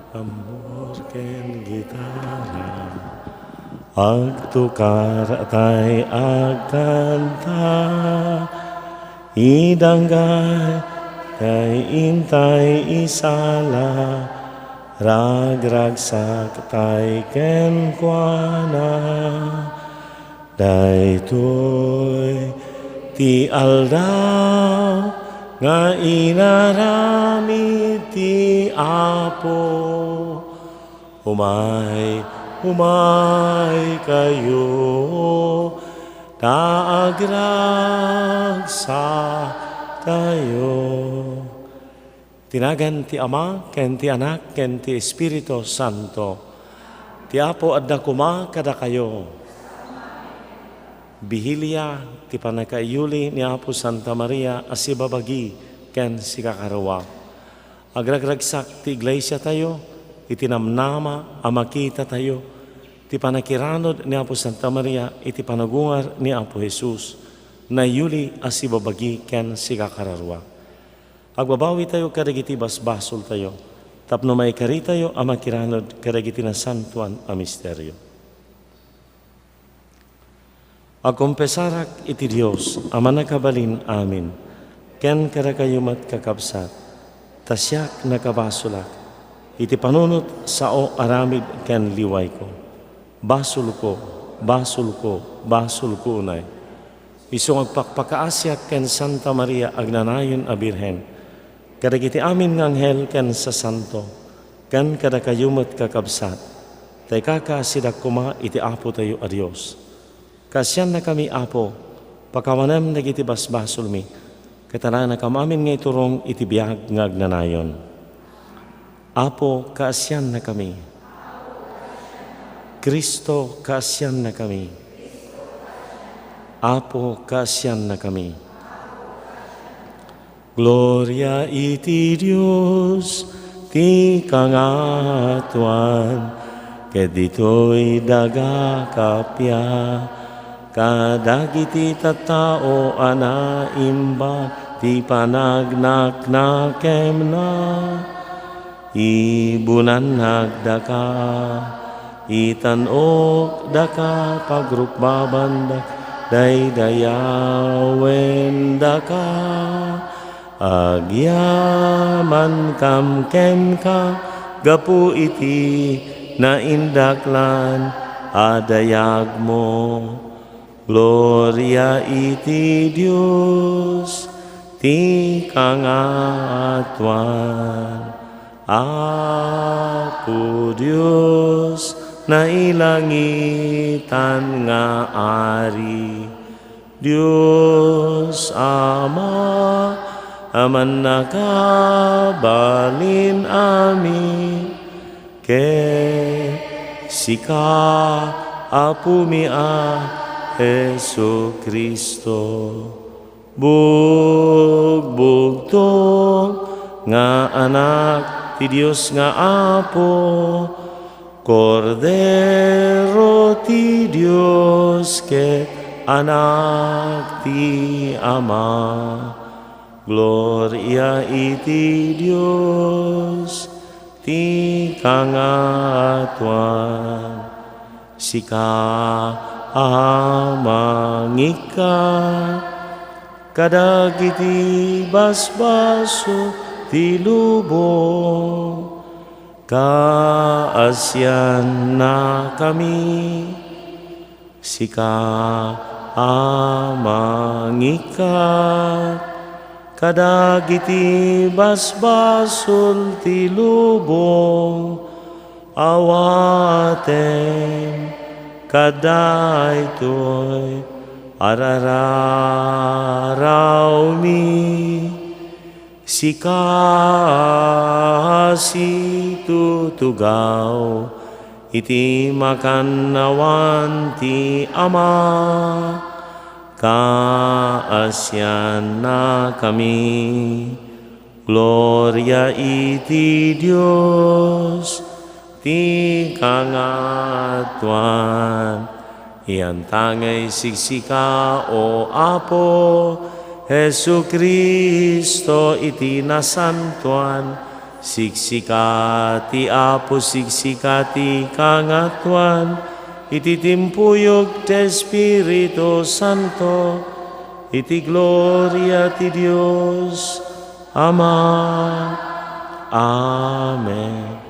amor ken gitara, agtukar tay agkanta, idanggay kay intay isala, ragragsak tay ken kuana, daytoy ti aldaw nga inaramid ti Apo. Humay kayo, taagragsa tayo. Tinagan ti Ama, ken ti Anak, ken ti Espiritu Santo. Ti Apo adda kuma kada kayo. Bihilia ti panakaiyuli ni Apo Santa Maria asibabagi ken sikakarawa. Agragragsak ti iglesia tayo, itinamnama amakita tayo, ti panakiranod ni Apo Santa Maria, iti panagungar ni Apo Jesus, na yuli asibabagi ken sikakarawa. Agbabawi tayo kadagiti basbasol tayo, tapno maikari tayo amakiranod kadagiti na santuan a misteryo. Agkumpesarak iti Dios, ama nakabalin amin, ken kada kayumat kakabsat, tasyak nakabasulak, iti panunot sao aramid ken liway ko. Basul ko unay. Isong agpakpakaasyak ken Santa Maria agnanayon a Birhen, kadagiti amin ng anghel ken sa santo, ken kada kayumat kakabsat, tay kakasidak kuma iti Apo tayo a Dios. Kasyan na kami, Apo, pakawanem nagiti basbasol mi, katalaan na kamamin nga iturong iti biyag nga agnanayon. Apo, kaasyan na kami. Kristo, kaasyan na kami. Apo, kaasyan na kami. Gloria iti Dios, ti kangatuan, ket ditoy daga kapya, kadagiti tattao anaimba ti panagnaknakem na, ibunan nagdaka, itanok daka pagrukbabandak, daydayawen daka, agyaman kamkem ka, gapu iti naindaklan adayag mo. Gloria iti Dios, ti kangatuan. Apo Dios, na ilangitan nga ari. Dios Ama, aman nakabalin amin, ke sika Apo mia Jesu Kristo, bugbugtong nga anak ti Dios nga Apo, Kordero ti Dios ket anak ti Ama. Gloria iti Dios, ti kangatuan, sika amangika, kadagiti basbaso ti lubong, kaasyan na kami, sika amangika, kadagiti basbasol ti lubong, awaten kadaytoy arararaw mi, sikasi tutugaw, iti makannawan ti Ama, kaasyan na kami. Gloria iti Dios, ti kangatuan, iyan tangay siksika o Apo, Jesu Kristo iti nasantuan, Siksikati Apo siksikati kangatuan, ititimpuyog te Espiritu Santo, iti gloria ti Dios, Ama. Amen.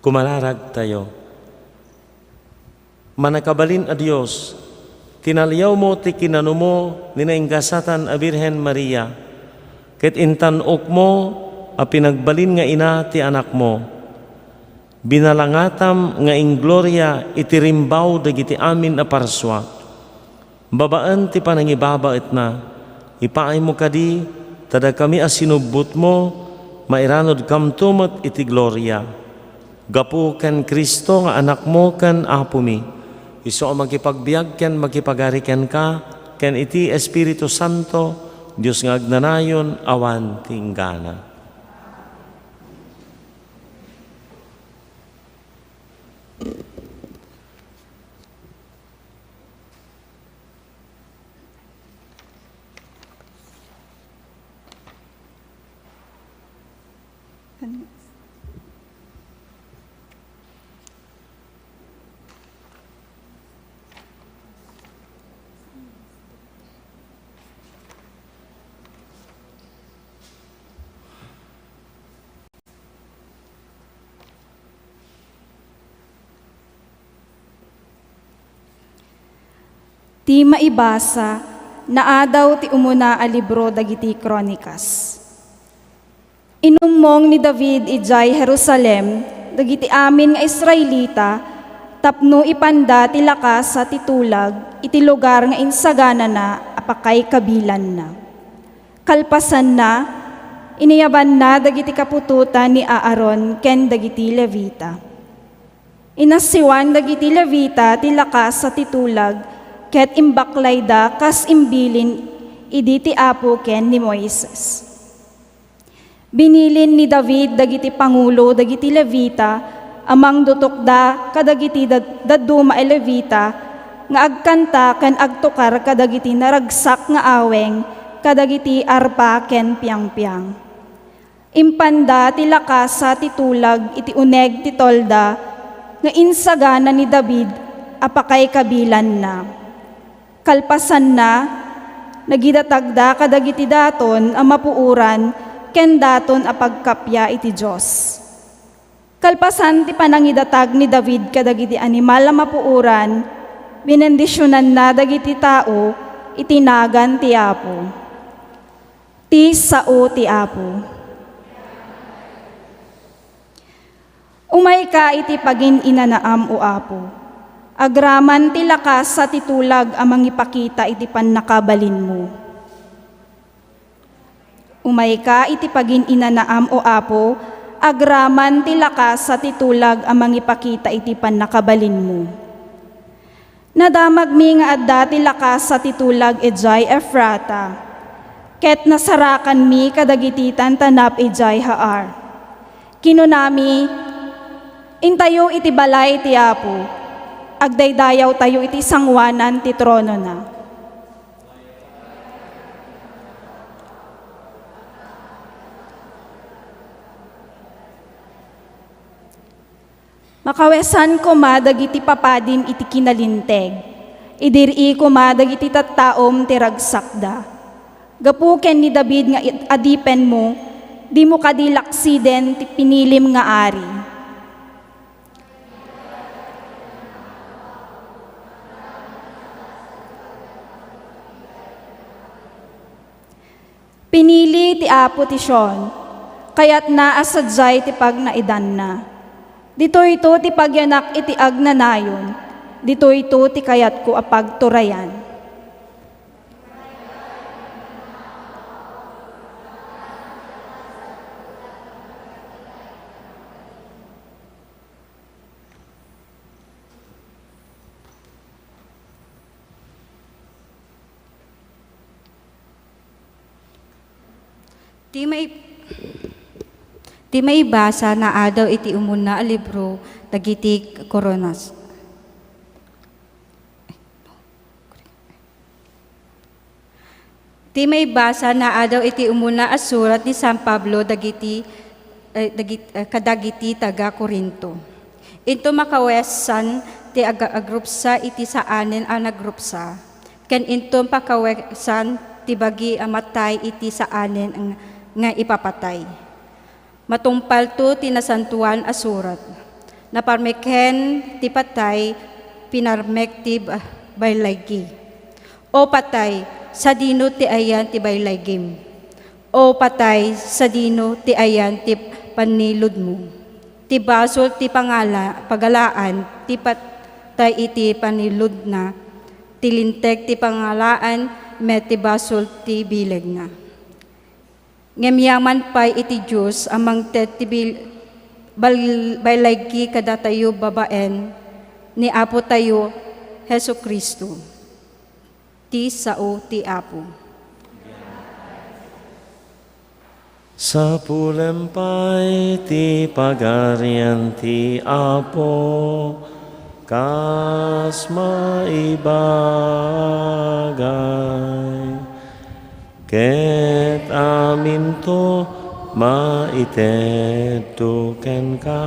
Kumalarag tayo. Manakabalin a Dios, tinaliyaw mo ti kinano mo, ninainggasatan a Birhen Maria, ket intanok mo, a pinagbalin nga ina ti anak mo. Binalangatam nga ing gloria itirimbaw dagiti amin a parswa. Babaan ti panangibabaet na, ipaay mo kadi, tada kami asinubot mo, mairanod kam tumot iti gloria. Gapu ken Kristo nga anak mo ken Apo mi. Iso ang magkipagbiag ken magkipagari ken ka, ken iti Espiritu Santo, Diyos nga agnanayon awan tinggana. Ti maibasa, naadaw ti umuna a libro dagiti kronikas. Inummong ni David ijay Jerusalem, dagiti amin nga Israelita, tapno ipanda ti lakas sa titulag, iti lugar nga insagana na, apakay kabilan na. Kalpasan na, iniyaban na dagiti kapututan ni Aaron ken dagiti Levita. Inasiwan dagiti Levita ti lakas sa titulag, ket imbaklay da kas imbilin idi ti Apo ken ni Moises. Binilin ni David dagiti pangulo dagiti Levita, amang dutok da kadagiti daduma e Levita, nga agkanta ken agtukar kadagiti naragsak nga aweng, kadagiti arpa ken piang-piang. Impanda ti lakas sa titulag iti uneg ti tolda, nga insagana ni David, apakay kabilan na. Kalpasan na, nagidatagda kadagiti daton ang mapuuran, ken daton a pagkapya iti Diyos. Kalpasan ti panangidatag ni David kadagiti animal a mapuuran, binendisyonan na dagiti tao, itinagan ti Apo. Ti sao ti Apo. Umay ka iti pagin inanaam o Apo. Agraman ti lakas sa titulag amang ipakita iti pannakabalin mo. Umay ka iti pagin inanaam o Apo, agraman ti lakas sa titulag amang ipakita iti pannakabalin mo. Nadamag mi nga adda ti lakas sa titulag ijay Efrata, ket nasarakan mi kadagiti tantanap ijay Haar. Kinunami, intayo iti balay ti Apo, agdaydayaw tayo iti sangwanan ti trono na. Makawesan ko dagiti papadin iti kinalinteg, idiri ko dagiti tattaom ti ragsakda. Gapuken ni David nga adipen mo, di mo kadilaksiden ti pinilim nga ari. Pinili ti Apo ti Sion, kayat naasadyay ti pagnaidan na. Dito ito ti pagyanak iti agnanayon, dito ito ti kayat ko apagturayan. Ti maibasa na adaw iti umuna a libro dagiti koronas. Ti maibasa na adaw iti umuna a surat ni San Pablo dagiti kadagiti taga Korinto. Ito makawesan ti agrupsa iti saanen a nagrupsa. Ken into pakawesan ti bagi amatay iti saanen nga ipapatay. Matungpal to ti nasantuan a surat. Naparmeken ti patay pinarmek ti baylaygi. O patay sa dino ti ayan ti baylaygim. O patay sa dino ti ayan ti panilod mo. Ti basol ti pagalaan ti patay iti panilod na. Ti linteg ti pangalaan met ti basol ti bileg na. Ngemyaman pay iti Diyos amang tet ti baylaygi kada tayo babaen ni Apo tayo Hesu Kristo. Ti sao ti Apo. Sa pulempay ti pagarian ti Apo, kas maibagay. Ket amin to maited ken ka.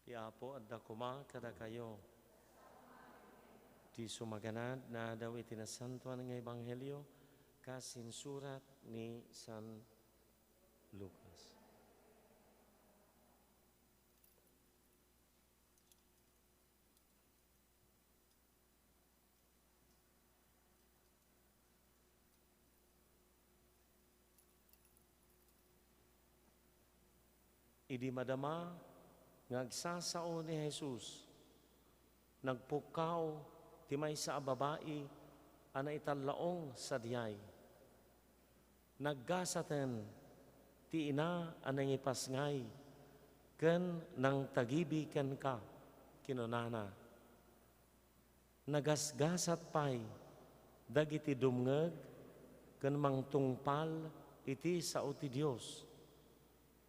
Ti Apo adda kuma kada kayo. Ti sumaganad na daw itinasantuan ng Ebanghelyo kasin surat ni San Lucas. Idi madama ngagsasao ni Jesus, nagpukaw ti maysa a babae ana itanlaong sa diyay. Naggasaten ti ina anang ipasngay, ken nang tagibi ken ka kinunana. Nagasgasat pay dagiti dumngeg ken mangtungpal iti sao ti Dios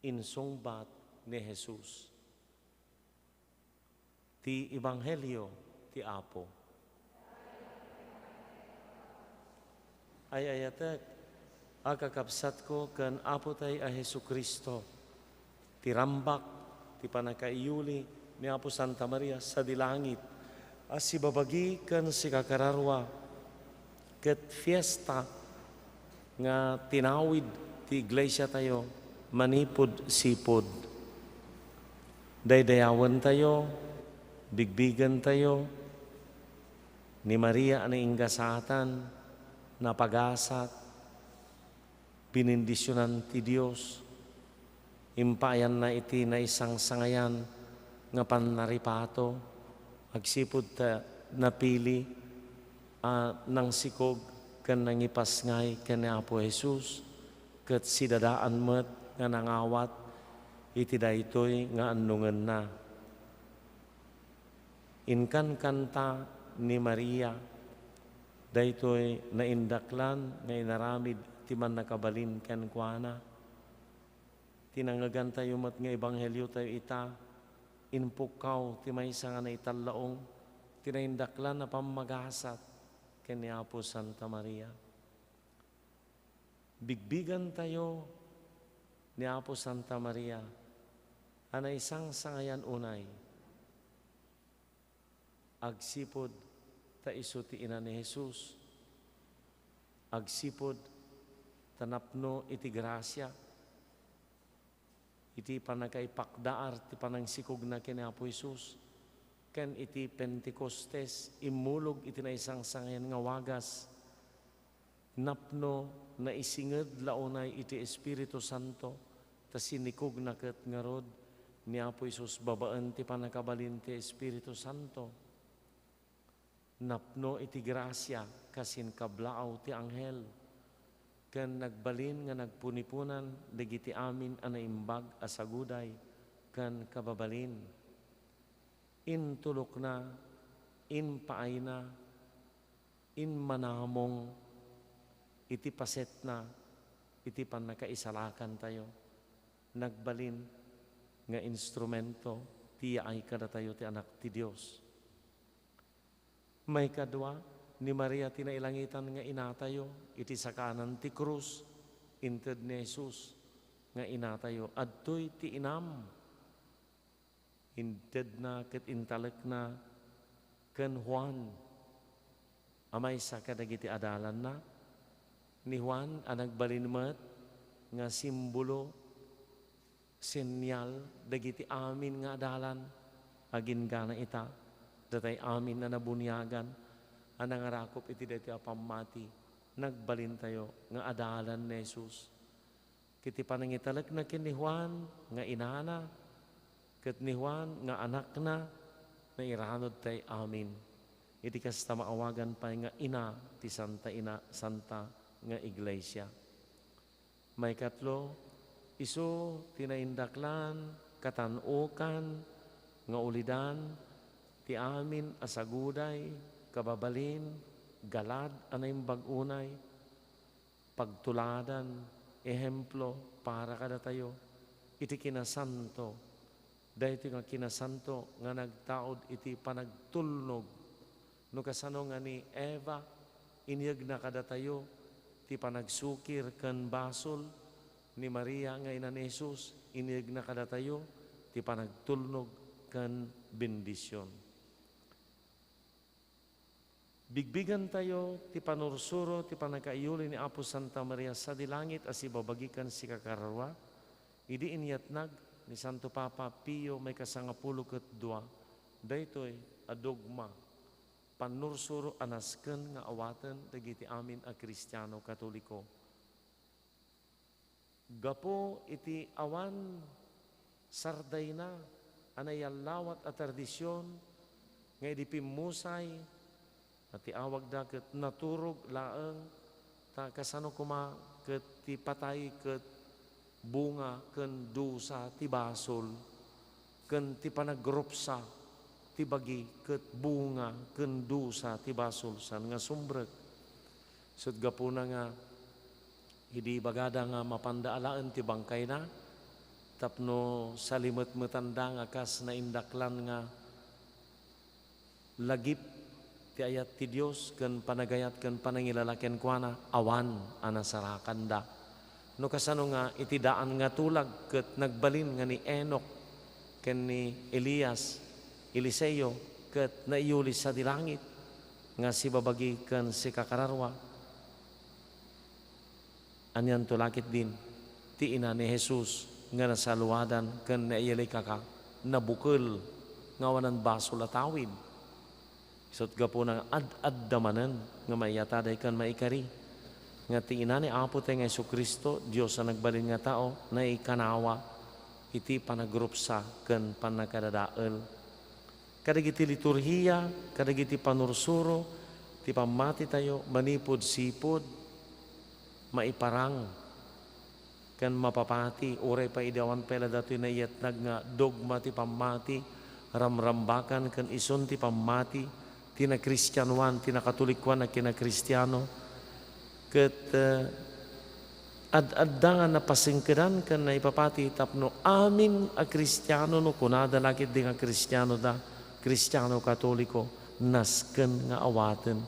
insungbat ni Jesus. Ti Ebanghelyo ti Apo. Ay ayatek, agakabsat ko ken Apo tay a Hesu Kristo. Ti rambak, ti panakaiyuli ni Apo Santa Maria sa dilangit. As si babagi ken si kakararwa. Ket fiesta nga tinawid ti iglesia tayo manipod sipod. Daydayawan tayo, bigbigan tayo ni Maria ang inggasatan, napagasat, pinindisyonan ti Diyos, impayan na iti na isang sangayan nga panaripato, agsipod ta napili ng sikog kan nangipasngay kan ni Apo Jesus, ket sidadaan met nga nangawat, iti daytoy nga annungan na. Inkan kanta ni Maria, daytoy naindaklan nga inaramid ti man nakabalin ken kuana. Tinangagan tayo mat nga ebanghelyo tayo ita, inpukaw ti maysa nga naitallaong, tinaindaklan na pamagasat ken ni Apo Santa Maria. Bigbigan tayo ni Apo Santa Maria, ana isang sangayan unay, agsipod ta isu ti ina ni Jesus, agsipod tanapno iti grasya, iti panakaipakdaar ti panangsikog na ken Apo Jesus, ken iti Pentecostes imulog iti na isang sangayan nga wagas, napno na isinged launay iti Espiritu Santo, tas sinikog na ket ngarod ni Apo Isus babaan ti panakabalin ti Espiritu Santo. Napno iti grasya kasin kablaaw ti anghel. Ken nagbalin nga nagpunipunan dagiti amin a naimbag a saguday ken kababalin. Intulok na, in paay na, in manamong, iti paset na, iti panakaisalakan tayo. Nagbalin nga instrumento, tiya ay kada tayo ti anak ti Diyos. May kadwa, ni Maria tinailangitan nga inatayo, iti sakanan ti krus, inted ni Jesus nga inatayo. Adtoy ti inam, inted na ket intalek na ken Juan, amay sa kadagiti adalan na, ni Juan ang nagbalinmet nga simbolo, senyal, dagiti amin nga adalan, agin gana ita, datay amin na nabunyagan, anang arakop iti dati apamati, nagbalin tayo nga adalan ni Jesus. Kiti panangitalek na kin ni Juan nga inana, ket ni Juan nga anak na, na iranod tayo amin. Iti kasta maawagan pa nga ina, ti Santa Ina, Santa nga Iglesia. May katlo, iso tinaindaklan, katanukan, nga ulidan, ti amin asaguday, kababalin, galad, anay bagunay, pagtuladan, ehemplo, para kada tayo, iti kinasanto, dahil iti nga kinasanto, nga nagtaod iti panagtulnog, no kasano nga ni Eva, inyag na kada tayo, ti panagsukir kan basol, ni Maria nga ina ni Jesus, inyag na kada tayo, ti panagtulnog kan bendisyon. Bigbigan tayo, ti panursuro, ti panakaiyuli ni Apo Santa Maria sa dilangit, as ibabagikan si kakararwa, idi inyatnag ni Santo Papa Pio may kasangapulo ket dua, daytoy adogma, panursuro anasken nga awaten dagiti amin a Kristiyano Katoliko. Gapo iti awan sarday na, anayallawat a tradisyon, nga idipimusay, at iawag da ket naturog laeng ta kasano kuma ket ti patay ket bunga ken dusa ti basol ken ti panagropsa ti bagi ket bunga ken dusa ti basol san nga sumbrek. Sud gapuna nga idi bagada nga mapandaalaan ti bangkay na tapno salimet-metanda nga kas na indaklan nga lagip ti ayat ti Dios ken panagayat ken panangilalaken kuana awan anasarakan da. No kasano nga iti daan nga tulag ket nagbalin nga ni Enoch ken ni Elias, Eliseo ket naiyuli sa dilangit nga si babagi ken si kakararwa. Anyan tulakit din ti ina ni Jesus nga nasaluwadan ken naiyali kaka nabukel nga wanan basol a tawid. Isot gapo ng ad-addamanan nga maiyataday kan maikari. Nga tingina ni Apo tayo nga Jesucristo, Diyos na nagbalin nga tao, na ikanawa, iti panagrupsa kan panakadadael. Kadagiti liturhiya, kadagiti panursuro, ti pamati tayo, manipod-sipod, maiparang, kan mapapati, uray pa idawan pela dato'y na iyatnag nga dogma ti pamati, ramrambakan kan ison ti pamati, tina Kristyanuan, tina Katolikwan na kina Kristiyano, ket ad-addangan na pasingkedan kan na ipapati tapno amin a Kristiyano no kunada lakit di nga Kristiyano da, Kristiyano Katoliko, nasken nga awaten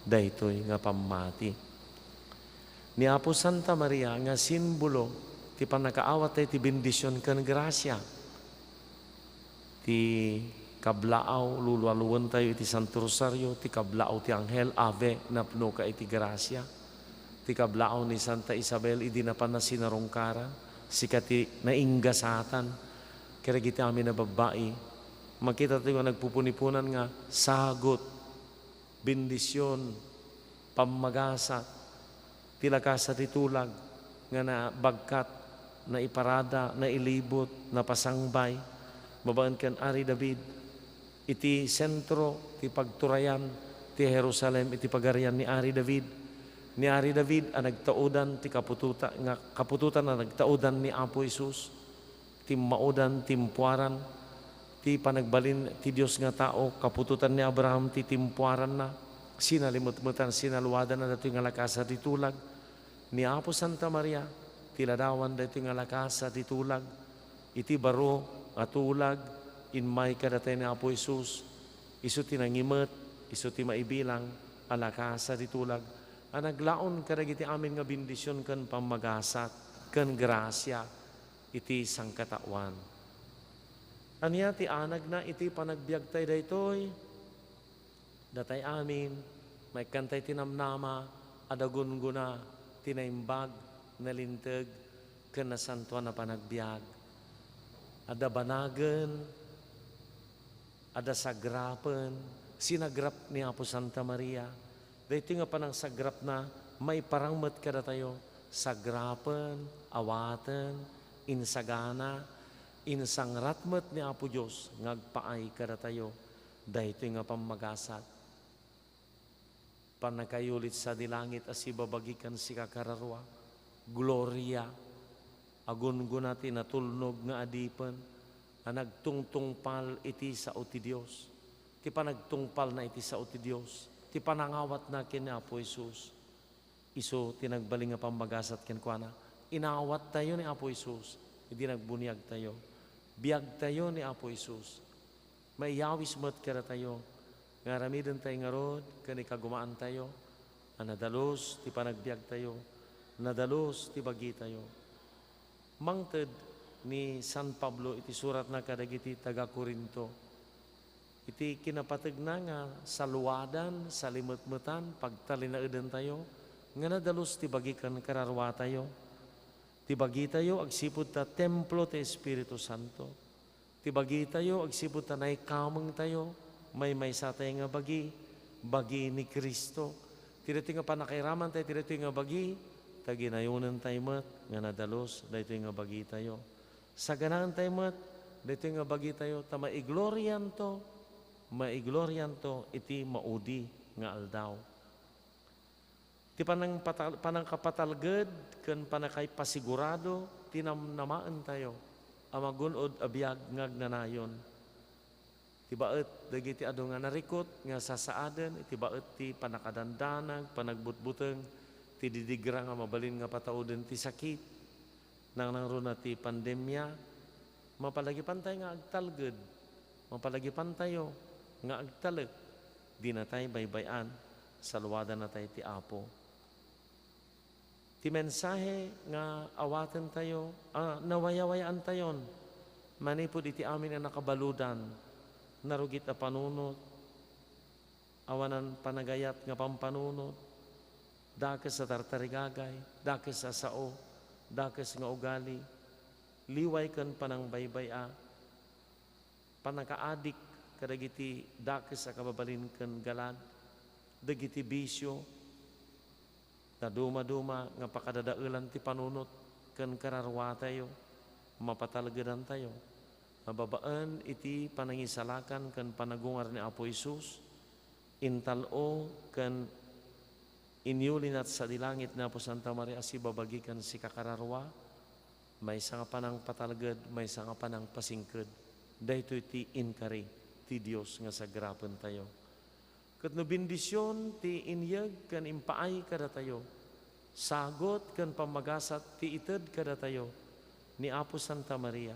daytoy nga pamati. Ni Apo Santa Maria nga simbolo ti panakaawat tay ti bendisyon ken grasya. Ti kablaaw, lulualuan tayo iti Santo Rosario, ti kablaaw ti Anghel, Ave, napno ka iti grasya. Ti kablaaw ni Santa Isabel, idi na pa na sinarongkara, sikati nainggasatan, kaya giti amin na babae. Makita tayo nagpupunipunan nga, sagot, bendisyon, pamagasat, tilakasa titulag, nga na bagkat, na iparada, na ilibot, na pasangbay, mabaan kan Ari David, iti sentro, ti pagturayan, ti Jerusalem, iti pagarian ni Ari David. Ni Ari David, ang nagtaudan, ti kapututan na nagtaudan ni Apo Isus, ti maudan, timpuaran, ti panagbalin, ti Diyos nga tao, kapututan ni Abraham, ti timpuaran na, sinalimutmutan, sinaluwadan na dato yung alakasa di tulag, ni Apo Santa Maria, tiladawan dato yung alakasa di tulag, iti baro, atulag, inmay kadatay ni Apo Isus, iso tinangimet, iso ti maibilang, alakasa di tulag, ang naglaon karagiti amin nga bindisyon kan pamagasat, kan grasya, iti sangkatawan. Anya ti anag na iti panagbiag tayo daytoy, datay amin, may kantay tinamnama, adagun guna, tinaimbag, nalintag, kan nasantuan na panagbiag. Ada banagen, ada sagrapen, sinagrap ni Apo Santa Maria. Dito nga panang sagrap na, may parangmat kada tayo, sagrapen, awaten, insagana, insangratmat ni Apo Diyos, ngagpaay kada tayo, dahito nga pamagasat. Panakayulit sa dilangit as ibabagikan si kakararwa, gloria, agun-gun natin natulnog nga adipan, na nagtungtungpal iti sa uti Diyos. Ti panagtungpal na iti sa uti Diyos. Ti panangawat na kin Apo Isus. Iso tinagbaling nga pamagasat kin kuana. Inawat tayo ni Apo Isus. Hindi nagbunyag tayo. Biag tayo ni Apo Isus. May yawis mat kara tayo. Nga ramidan tayo nga rod, kani kagumaan tayo. Nadalos, ti panagbiag tayo. Nadalos, ti bagi tayo. Mangted ni San Pablo, iti surat na kadagiti taga Corinto. Iti kinapatag na nga saluwadan, salimutmutan, pagtalinaadan tayo. Nga nadalos, ti bagikan kararwa tayo. Tibagi tayo, agsipod ta templo ti Espiritu Santo. Tibagi tayo, agsipod ta naikamang tayo, may sa tayo nga bagi ni Kristo. Tirito nga panakairaman tayo, tirito nga bagi, taginayunan tayo mat, nga nadalos, dito nga bagi tayo. Sa ganaan tayo mat, dito nga bagi tayo, ta maiglorian to, iti maudi nga aldaw. Ti panang kapatalged ken panakay pasigurado tinamnamaan tayo amagunod abiyag ngagnanayon. Ti baet dagiti adu nga narikot nga sasaaden, ti baet ti panakadandanag, panagbutbuteng, ti didigra nga mabalin nga patauden ti sakit. Nang runa ti pandemya, mapalagipan tayo nga agtalged, mapalagipan tayo nga agtalek, di na tayo baybayan, saluwadan na tayo ti Apo. Ti mensahe nga awaten tayo, nawayawayaan tayon, manipod iti amin na nakabaludan, narugit a panunot, awanan panagayat nga pampanunot, dakes sa tartarigagay, dakes sa sao, dakes nga ugali, liway kan panang baybaya, panakaadik kadagiti dakes sa kababalin kan galad, dagiti bisyo, na duma-duma nga pakadadaulan ti panunot ken kararwa tayo, mapatalgedan tayo, mababaan iti panangisalakan ken panagungar ni Apo Isus, intalo ken inyulinat sa dilangit na Apo Santa Maria si babagikan si kakararwa, may nga panang patalged, may nga panang pasingked, dahito iti inkari ti Dios nga sagrapen tayo. Ket no bendisyon ti inyeg ken impaay kada tayo. Sagot ken pamagasat ti ited kada tayo ni Apo Santa Maria.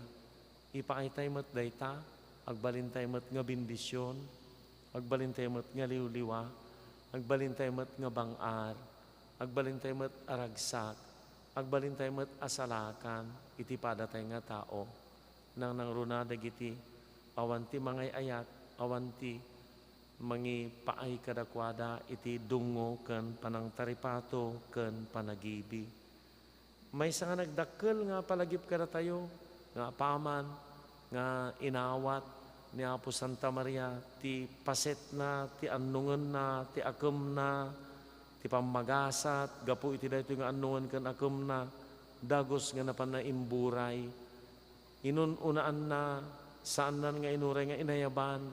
Ipaay tayo met dayta, agbalin tayo met nga bendisyon, agbalin tayo met nga liwliwa, agbalin tayo met nga bangar, agbalin tayo met aragsak, agbalin tayo met asalakan, iti pada tayo nga tao. Nang runa dagiti awanti mangay ayat, awanti mangi paay kadakwada iti dungo ken panang taripato ken panagibi. May nga nagdakkel nga palagip kada tayo nga paman nga inawat ni Apo Santa Maria ti paset na, ti annungan na, ti akem na, ti pamagasat gapu iti daytoy nga annungan ken akem na, dagos nga napanaimburay, inununaan na saan nan nga inuray nga inayaban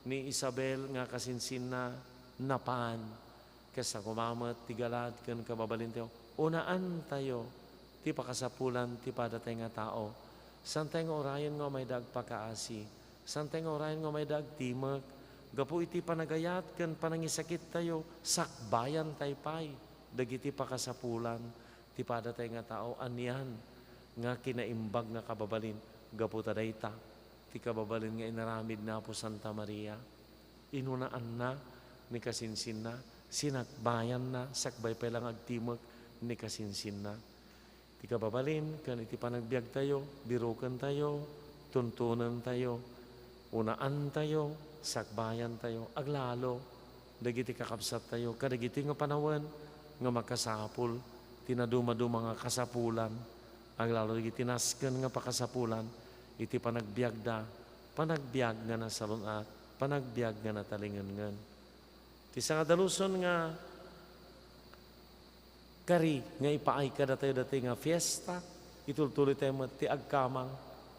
ni Isabel nga kasinsin na napan. Kesa kumamat, tigalad, kan kababalin tayo. Unaan tayo, ti pakasapulan, ti padatay nga tao. Santay nga orayan nga may dagpakaasi. Santay nga orayan nga may dagtimak. Gapu iti panagayat, kan panangisakit tayo, sakbayan tayo pay. Dagiti pakasapulan, ti padatay nga tao, anyan, nga kinaimbag nga kababalin. Gapu taday ta, ti kababalin nga inaramid na po Santa Maria. Inunaan na, ni kasinsin na, sinakbayan na, sakbay pa lang agtimag, ni kasinsin na. Ti kababalin, kan iti panagbiag tayo, birukan tayo, tuntunan tayo, unaan tayo, sakbayan tayo, aglalo, dagiti kakabsat tayo, kadagiti nga panawan, nga makasapul, tinaduma-duma nga kasapulan, aglalo dagiti nasken nga pakasapulan, iti panagbiag da, panagbiag nga na salunat, panagbiag nga na talingan. Ti sa daluson nga kari nga ipaay ka datayo dati nga fiesta, itultuloy tayo ti agkamang,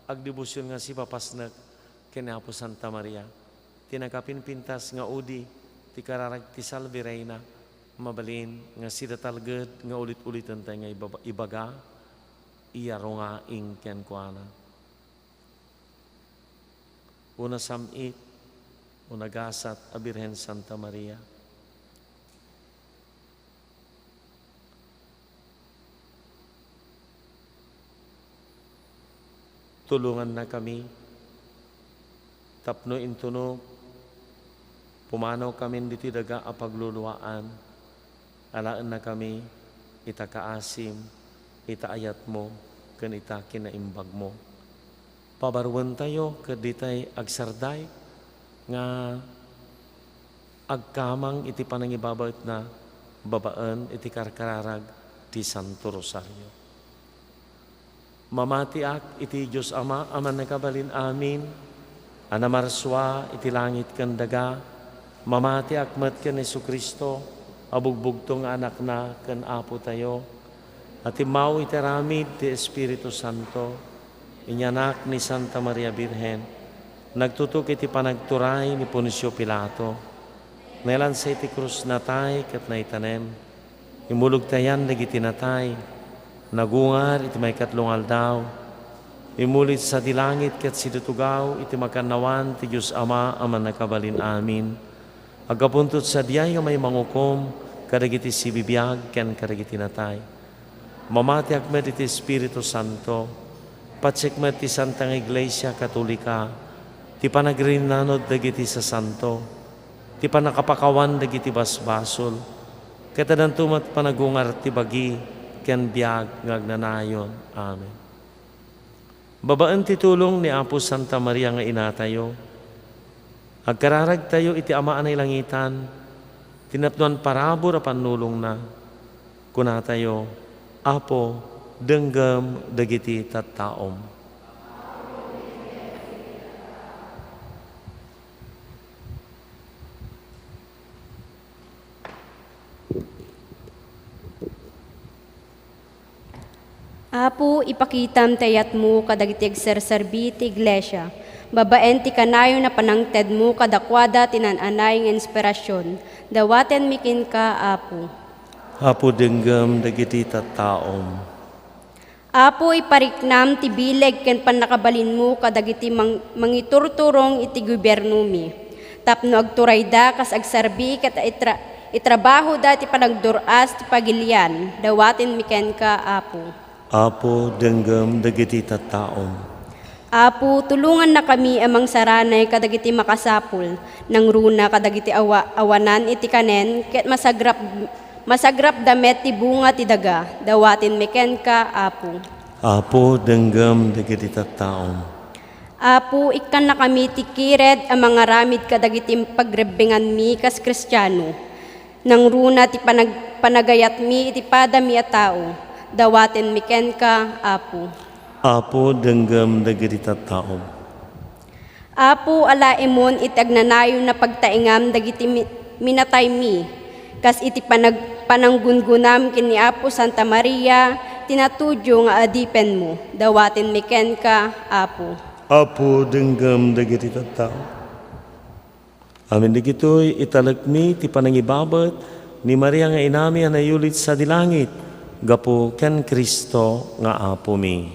agdibusyon nga si papasnag, kina po Santa Maria. Tinagapinpintas nga udi, ti kararag ti Salve Reina, mabalin nga sidatalged nga ulit-ulitan tayo nga ibaga, iyaro nga ing kenkwana. Una samit, unagasat a Birhen Santa Maria. Tulungan na kami, tapno intuno, pumanaw kami diti daga a pagluluwaan, alaan na kami, itakaasim, itaayat mo, ken ita kinaimbag mo. Pabarwan tayo, kaditay agsarday, nga agkamang iti panangibabawit na babaan iti karkararag ti Santo Rosario. Mamatiak iti Diyos Ama, aman nakabalin amin, anamarswa iti langit kandaga, mamatiak met ken Jesu Kristo, abugbugtong anak na ken Apo tayo, at imaw iti ramid ti Espiritu Santo, inyanak ni Santa Maria Birhen, nagtutok iti panagturay ni Poncio Pilato, nailan sa iti krus natay kat naitanem, imulog tayan dagiti natay, nagungar iti may katlong aldaw, imulit sa dilangit kat sidutugaw iti makanawan ti Diyos Ama aman nakabalin amin. Agapuntot sa diyay nga may mangukom kadagiti si bibiyag ken kadagiti natay. Mamati akmet iti Espiritu Santo, patsikmet ti Santang Iglesia Katolika, ti panagrinanod dagiti sa santo, ti panakapakawan dagiti basbasol, katadan tumat panagungar ti bagi, ken biag ngagnanayon. Amen. Babaan ti tulong ni Apo Santa Maria nga inatayo, agkararag tayo iti amaan ay langitan, tinapnuan parabor a panulong na, kunatayo, Apo, denggem dagiti tattaom. Apo, ipakitam tayat mo kadagiti agserserbi ti iglesia. Babaen ti kanayo na panangted mo kadakwada tinananay ng inspirasyon. Dawaten mikin ka, Apo. Apo denggem dagiti tattaom. Apo, ipariknam ti bileg ken panakabalin mo kadagiti mangiturturong iti gobyerno mi. Tapno agturayda kas agserbi ket itrabaho da ti panagduras ti pagilian. Dawaten miken ka, Apo. Apo denggem dagiti tattaom. Apo, tulungan na kami amang saranay kadagiti makasapul, nang runa kadagiti awanan iti kanen, ket masagrap damet ti bunga ti daga, dawatin meken ka, Apo. Apo denggem dagiti tattaom. Apo, ikan na kami ti kired ang mga ramid kadagiti pagrebingan mi kas Kristiyano, nang runa ti panagayat mi iti padami a tao, dawatin miken ka, Apo. Apo denggem dagiti tattaom. Apo, alaimon iti agnanayon na pagtaingam dagiti minatay mi, kas iti pananggungunam kini Apo Santa Maria, tinatudyo nga adipen mo, dawatin miken ka, Apo. Apo denggam dagiti tattao. Amin digitoy italagmi ti panangibabat ni Maria nga inami ang nayulit sa dilangit, gapo ken Kristo nga Apo mi.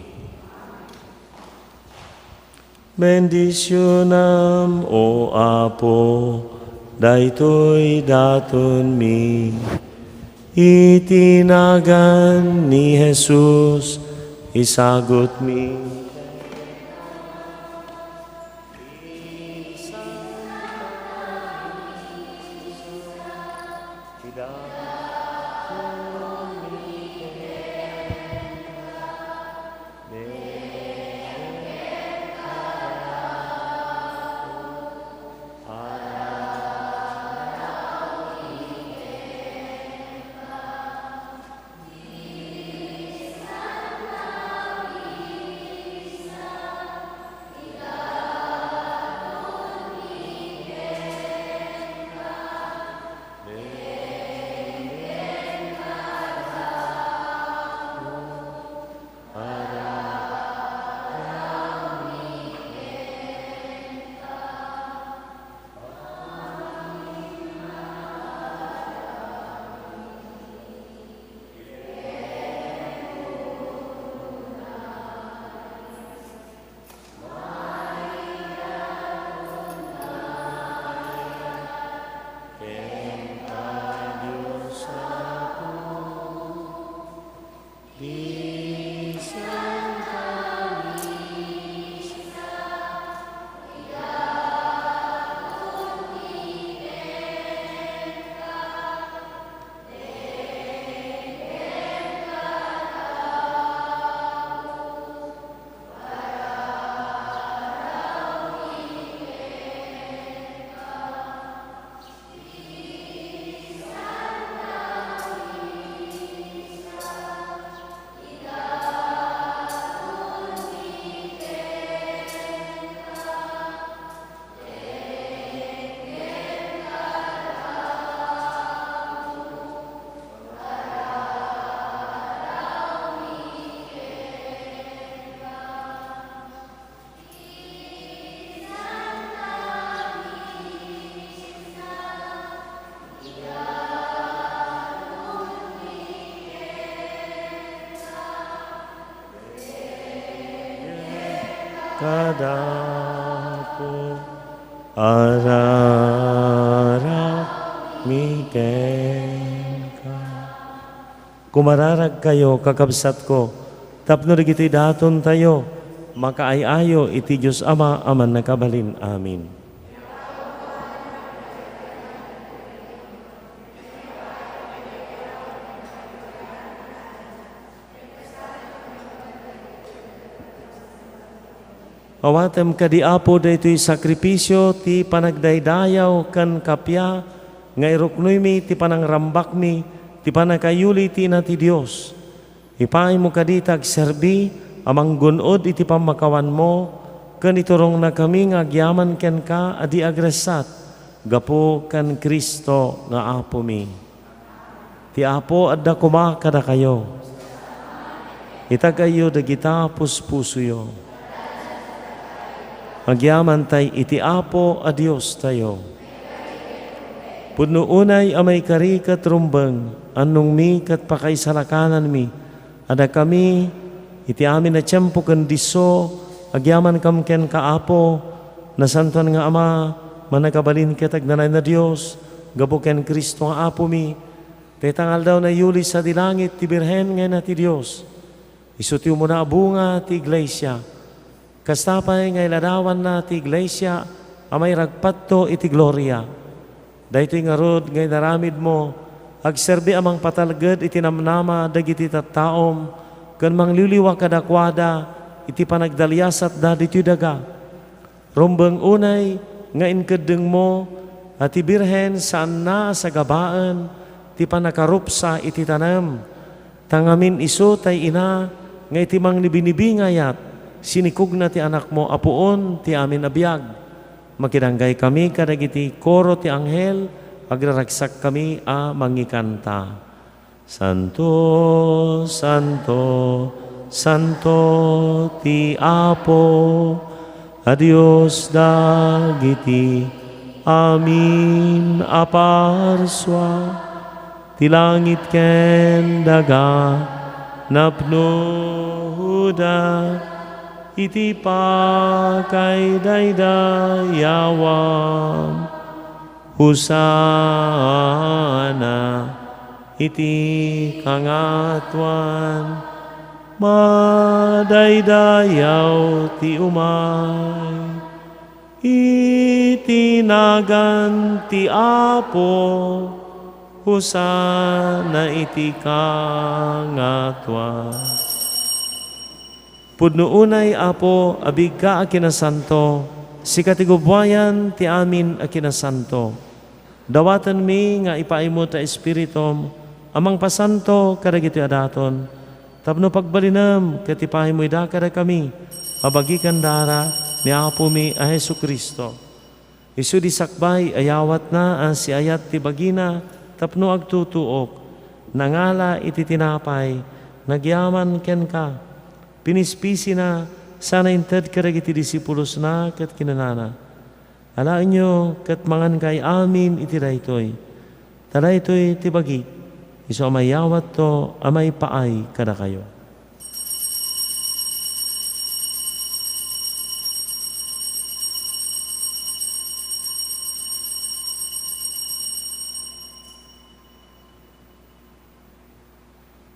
Bendicionam o Apo, daytoy daton mi. Itinagan ni Jesus, isagot mi. Kadapo arara miken ka. Kumararag kayo kakabsat ko, tapno digiti daton tayo, makaayayo iti Diyos Ama aman nakabalin. Amin. Awatem kadi Apo daytoy sakripisyo ti panagdaydayaw kan kapya nga iruknoy mi ti panangrambak mi ti panakayuli ti na ti Dios. Ipaay mo kadi tagserbi amang gunod iti pamakawan mo ken iturong na kami nga agyaman ken ka adi agresat gapo kan Kristo nga Apo mi. Ti Apo adda kuma kada kayo. Itagayo dagita puspusuyo. Agyaman tay iti Apo a Dios tayo. Pudno unay amay kari kat rumbeng, anong mi kat pakaisalakanan mi, ada kami iti amin na tiyempo ken diso, agyaman kam ken ka Apo, na santuan nga Ama, managabalin ketag nanay na Dios, gabo ken Kristo nga Apo mi, tetangal daw na yuli sa dilangit ti Birhen nga na ti Dios. Isutiw mo na abunga ti iglesia, kastapay nga iladawan na ti iglesia, amay ragpatto iti gloria. Dahito nga rod nga naramid mo, agserbi amang patalged iti namnama dagiti tattaom, ken mangliliwa kadakwada iti panagdalyasat da diti daga. Rumbeng unay nga inkedeng mo at ti Birhen saan na sa gabaan ti panakarupsa iti tanam. Tangamin iso tay ina nga iti manglibinibingayat sinikog na ti anak mo apuon ti amin abiyag. Makidanggay kami kadagiti koro ti anghel, agraragsak kami a mangikanta. Santo, Santo, Santo ti Apo, a Dios dagiti amin aparswa, ti langit ken daga napnuda, iti pakay daydayawam, husana iti kangatwan, madaydayaw ti umay, itinagan ti Apo, husana iti kangatwan. Pudno unay Apo, abig ka a kinasanto, si katigubwayan ti amin a kinasanto. Dawatan mi nga ipaimo ta Espiritom, amang pasanto kadagiti adaton, tapno pagbalinam katipahay mo ida kada kami, abagikan dara ni Apo mi a Hesu Kristo. Isu di sakbay ayawat na ang si ayat ti bagina, tapno agtutuok, nangala iti tinapay, nagyaman ken ka, pinispisi na, sana inted karagiti disipulos na kat kinanana. Alaan nyo kat mangan kay amin iti daytoy. Talaytoy ti bagi, iso amayawat to, amay paay kada kayo.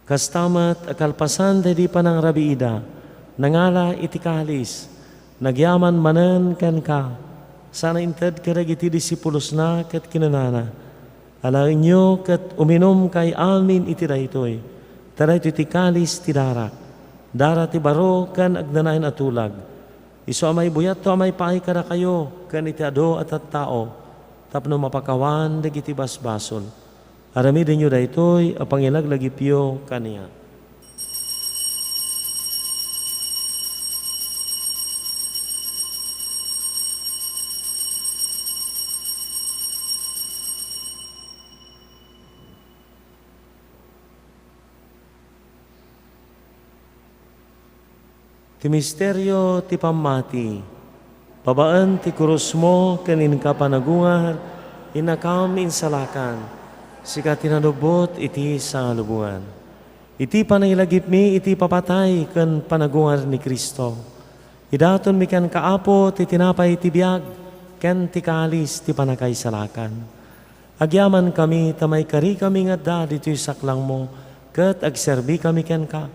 Kastamat akalpasan di pa ng rabiida, nangala iti kalis, nagyaman manen ken ka, sana inted karagiti disipulos na kat kinanana. Alain nyo kat uminom kay amin iti daytoy, taray iti kalis ti dara, dara ti baro kan agnanain atulag. Iso amay buyat to amay paay kada kayo, kan iti ado at tao, tapno mapakawan dagiti basbason. Aramidin nyo daytoy, apangilaglagipyo kaniya. Ti misteryo ti pamati, babaan ti krus mo kanin ka panagungar, inakam insalakan, sika tinanubot iti sa lubungan. Iti panangilagip mi, iti papatay ken panagungar ni Kristo. Idaton mi ken kaapo ti tinapay ti biag, ken ti kalis ti panakaisalakan. Agyaman kami, tamay kari kami nga da dito'y saklang mo, ket agserbi kami ken ka.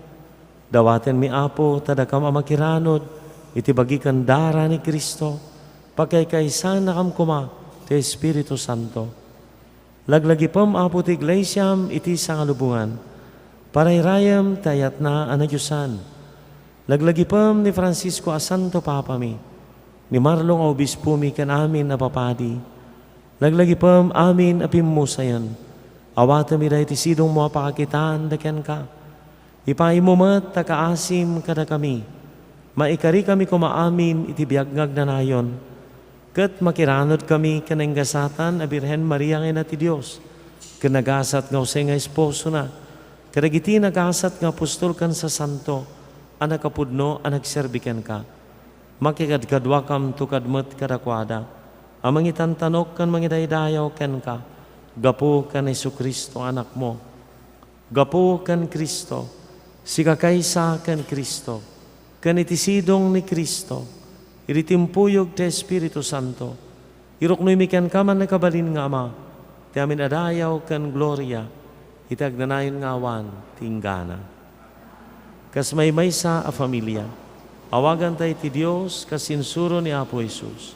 Dawaten mi Apo, tadakam amakiranod, iti bagikan dara ni Kristo, pagkaykaysan na kam kuma, ti Espiritu Santo. Laglagipam Apo ti Iglesiam, iti sangalubungan, parayrayam tayat na anagyusan. Laglagipam ni Francisco a Santo Papa mi, ni Marlong a Obispo mi ken amin na papadi. Laglagipam amin a pimusayan, awata mi da iti sidong mo apakakitaan da ken ka. Ipaimumat takaasim kada kami, maikari kami kumaamin iti biagngag na nayon, ket makiranod kami kanenggasatan a Birhen Maria nga ti Dios, kanagasat nga usay nga esposo na, kadagiti nagasat nga apostol kan sa santo, anak kapudno anak serbiken ka, makikadkadwa kam tukadmet kadakwada, amang itantanok kan mangidaydayaw ken ka, gapo kan Hesu Kristo anak mo, gapo kan Kristo, sika kaysa ken Kristo, ken itisidong ni Kristo, iritimpuyog ti Espiritu Santo, iruknoy mi ken kaman nakabalin nga Ama, ti amin adayaw ken gloria, itagnanayon nga awan tinggana. Kas may sa a familia, awagan tayo ti Dios kasinsuro ni Apo Jesus.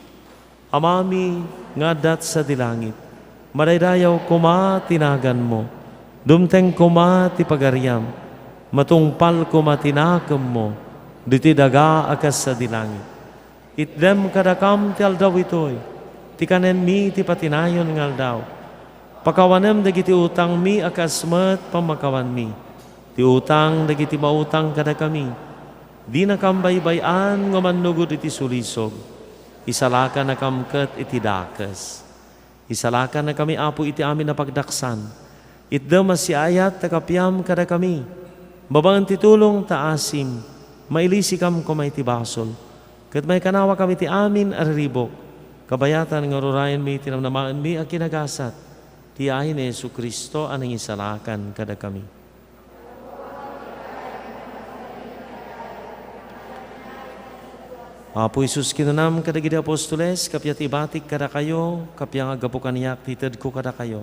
Amami nga dat sa dilangit, madaydayaw kuma tinagan mo, dumteng kuma ti pagariam, matungpal ko matinakam mo, diti daga akas sa dilangit. Itdem kadakam ti aldaw itoy, ti kanen mi ti patinayon ng aldaw. Pakawanem dagiti utang mi akas met pamakawan mi, ti utang dagiti mautang kada kami. Di na kambaybayan nga manugod iti sulisog, isalakan na kamket iti dakas. Isalakan na kami Apo iti amin na pagdaksan, Itda masiayat takapyam kada kami. Babang titulong taasim, mailisikam ko may tibasol. Kat may kanawa kami ti amin ariribok. Kabayatan nga rurayan mi tinamnamaan mi a kinagasat. Ti ahin ni Yesu Kristo anang isalakan kada kami. Apo Isus kinunam kadagiti apostoles, kapyat ibatik kada kayo, kapyang agapukan niyak titad ko kada kayo.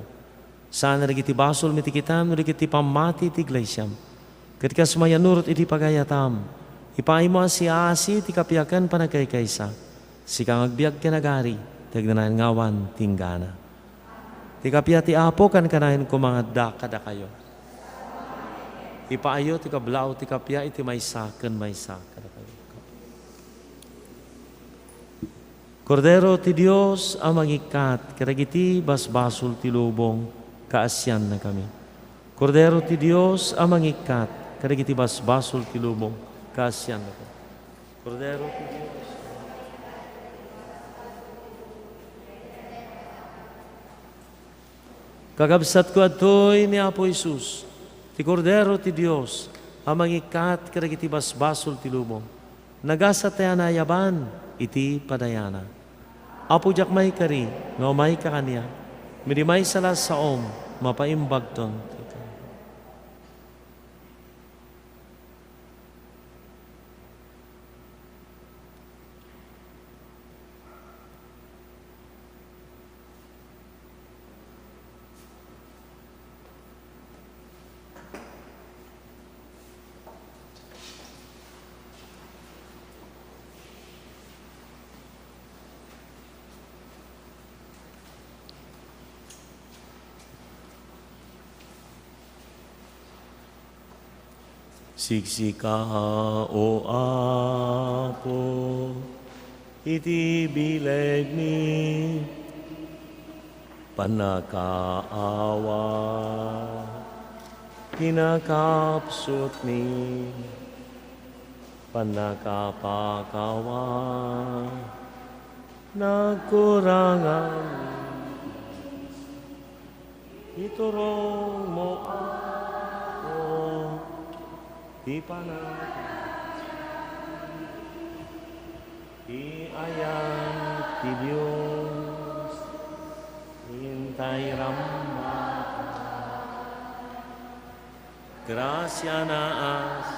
Sana nagiti basol mitikitam, nagiti pamati ti iglesyam. Ketika sumaya nurut iti pagayatam, ipaay mo si asi ti kapyakan panagkaykaysa. Sikang agbiag kinagari, tagnanan ngawan tinggana. Ti kapyat ti apo kan kanahin ko mga kada kayo. Ipaayo ti kablaw ti kapya iti maysa kada kayo. Kordero ti Dios ang magikat, karagiti basbasol ti lubong, kaasyan na kami. Kordero ti Dios ang magikat, karagiti basbasol ti lubong, kaasyan na kami. Kordero ti Dios. Kagabsat ko atoy ni Apo Isus, ti Kordero ti Dios, ang magikat, karagiti basbasol ti lubong. Nagasat tayo na yaban, iti padayana. Apo jak may kari, nga may kakanya, midimay salas sa mapaimbag ton. Siksika o Apo, iti bileg mi, panakaawa, kinakapsot mi, panakapakawa, nagkurangan, iturong mo ako, di ayan ti Diyos, hintay ramba, grasya na as,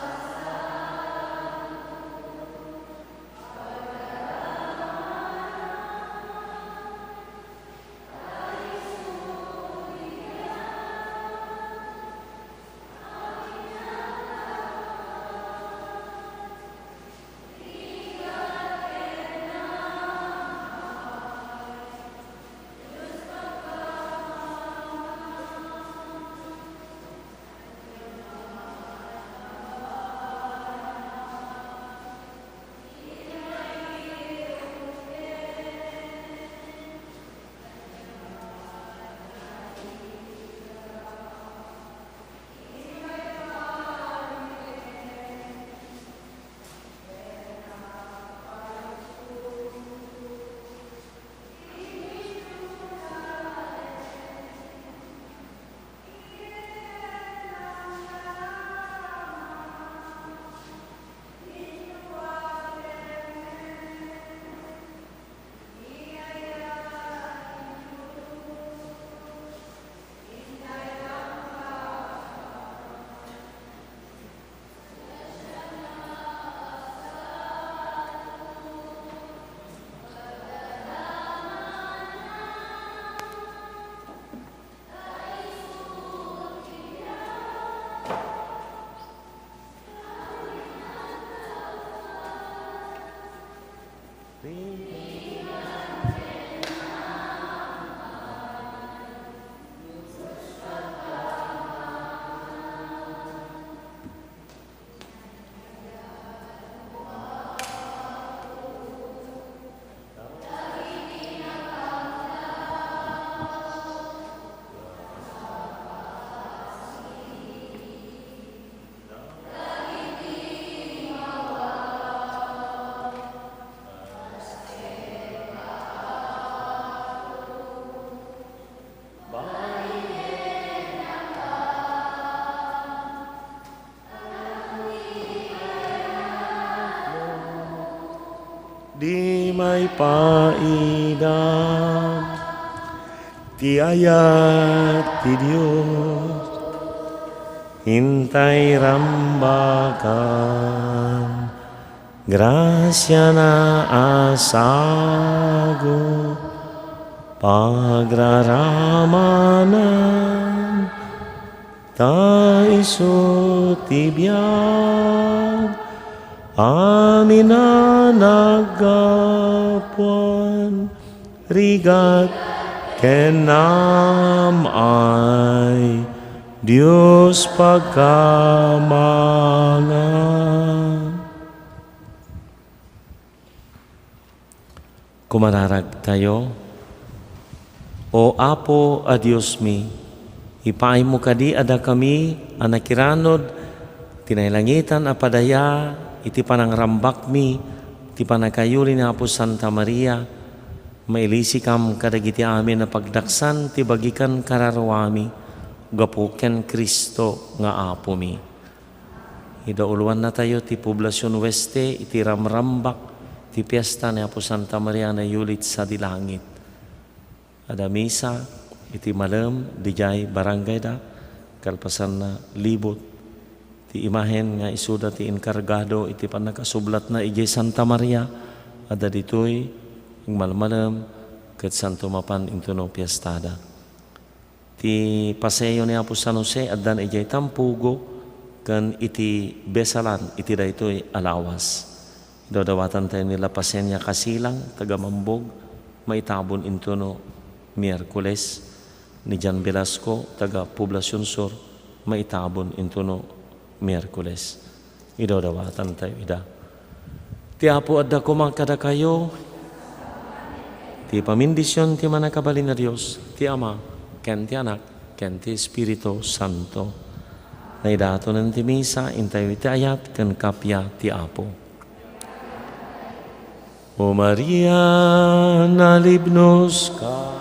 may paidam, ti ayat ti Diyos, hintay rambakan, grasya na asago, pagraramanan, ta iso ti biyag, amin na nagapuan, rigat kenam ay Diyos pagkamangan. Kumararag tayo. O Apo a Diyos mi, ipaay mo kadi ada kami anakiranod, tinaylangitan a padaya, iti panangrambak mi, iti panagkayuli ni Apo Santa Maria, mailisi kam kadagiti amin na pagdaksan, ti bagikan kararwami, gapuken Kristo nga Apo mi. Idauluan na tayo ti Poblasyon Weste, iti ramrambak, ti piyesta ni Apo Santa Maria na yulit sa dilangit. Ada misa, iti malam, dijay barangay da, kalpasan na libot, ti imahen nga isuda ti inkargado, iti panagkasublat na ijay Santa Maria, ada ditoy, ng malmalam, kat Santo Mapan intuno piyestada. Ti paseyo ni Apo San Jose, adan ijay tampugo, kan iti besalan, iti da ito'y alawas. Dodawatan tayo nila pasenya kasilang, taga-mambog, maitabon intuno Miyerkules, ni Jan Velasco, taga Poblasyon Sur, maitabon intuno Miyerkules. Idodawatan tayo ida. Ti Apo adda kumangkada kayo, ti pamindisyon ti manakabalin na Diyos, ti Ama, ken ti Anak, ken ti Espiritu Santo. Na idato ng ti misa, intayo iti ayat, ken kapya ti Apo. O Maria, nalibnos ka.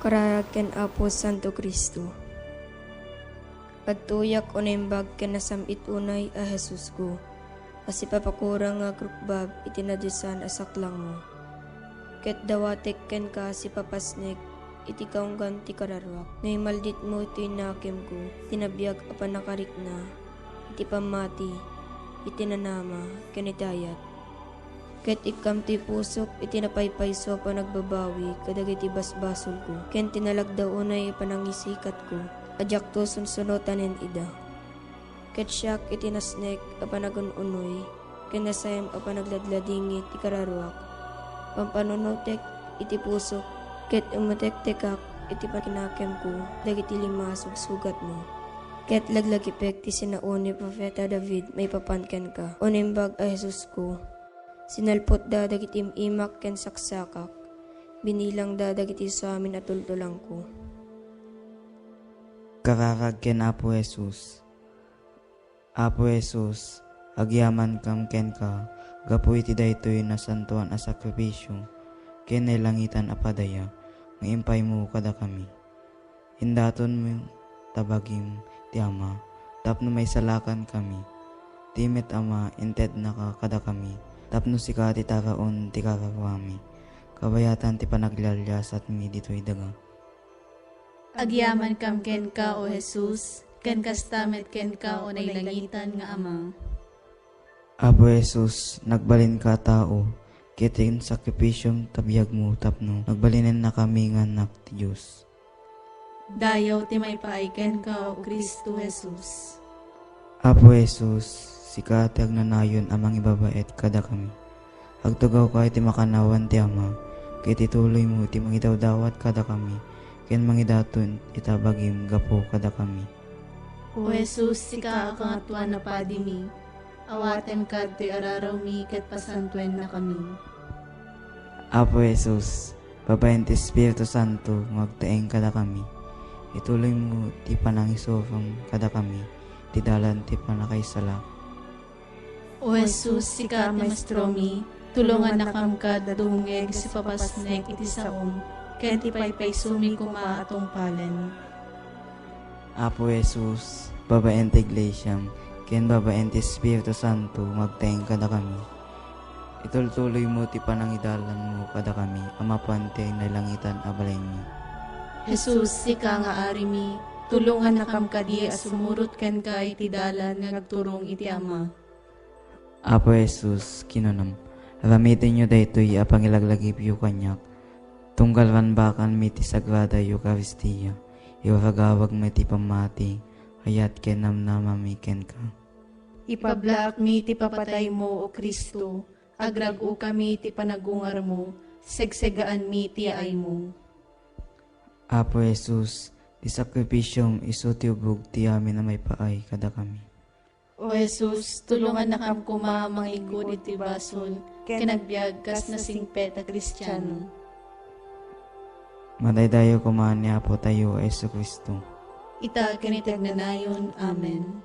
Kararag ken Apo Santo Kristo. Pagtuyak unimbag ken nasamit unay a Jesus ko. Asi papakurang nga krukbab itinadyusan asaklang mo. Ket dawatek ken ka si papasnek iti kaunggan ti kararwak. Ngay maldit mo iti nakem ko, tinabiyag a panakarik na, iti pamati, iti nanama, ken itayat. Ket ikam ti pusok iti napaypayso pa nagbabawi kadag iti basbasol ko. Ken tinalagda unay panangisikat ko. Adyak to sunsunotanen ida. Ket siyak iti nasnek a panagununoy. Ken nasayam a panagladladingit ti kararwak. Pampanunutek iti pusok. Ket umutek-tekak iti pakinakem ko. Dagiti lima sugat mo. Ket laglagipek ti sinauni Profeta David may papanken ka. Unimbag a Jesus ko. Sinalpot da dagiti imak ken saksakak. Binilang da dagiti sa amin at tultulang ko. Kararag ken Apo Jesus. Apo Jesus, agyaman kam ken ka, gapu iti daytoy na santuan a sakripisyo, ken langitan a padaya, nga impay mo kada kami. Hindaton mo tabagim ti Ama, tapno may salakan kami. Timet Ama, inted na ka kada kami, tapno sika ti taraon ti karawami. Kabayatan ti panaglalyasat mi dito'y daga. Agyaman kam ken ka, O Jesus, ken kastamet ken ka, o nailangitan nga Ama. Apo Jesus, nagbalin ka tao, kitin sakripisyong tabiyag mo tapno, nagbalinin na kami nga anak ti Diyos. Dayaw ti may paaiken ka, O Kristo Jesus. Apo Jesus, sika ti agnanayon amang ibabaet kada kami. Agtugaw ka iti makanawan ti Ama, kiti tuloy mo ti mangidawdawat kada kami, ken mangidaton itabagim gapo kada kami. O Jesus, sika akangatuan na padi mi, awaten ka ti araraw mi ket pasantuen na kami. Apo Jesus, babaen ti Espiritu Santo, magtaeng kada kami. Ituloy mo ti panangisofang kada kami, ti dalan ti panakaisala. O Jesus, sika maestro mi, tulungan na kam ka dadungeg si papasnek iti saom, ken ti paypaysumi kuma atong palen. Apo Jesus, babaen ti Iglesiam, ken babaen ti Espiritu Santo, magtaeng kada kami. Itultuloy mo ti panangidalan mo kada kami, amapante na langitan abalay mi. Jesus, sika nga ari mi, tulungan na kam kadi asumurot ken ka iti dalan nga nagturong iti Ama. Apo Jesus, kinunam, ramitin nyo daytoy apang ilaglagip yu kanyak, tunggal bakan mi ti Sagrada Eucharistia, iwaragawag mi ti pamati, hayat ken namnamami ken ka. Ipablaak mi ti papatay mo, O Kristo, agragu kami ti panagungar mo, segsegaan mi ti ay mo. Apo Jesus, ti sakripisyong iso ti ubog ti amin na may paay kada kami. O Jesus, tulungan na kam kuma mangigod iti basol, kinagbiag kas na singpet a Kristiyano. Madaydayo kumaan ni Apo tayo, Yesu Kristo. Ita kinitag na nayon. Amen.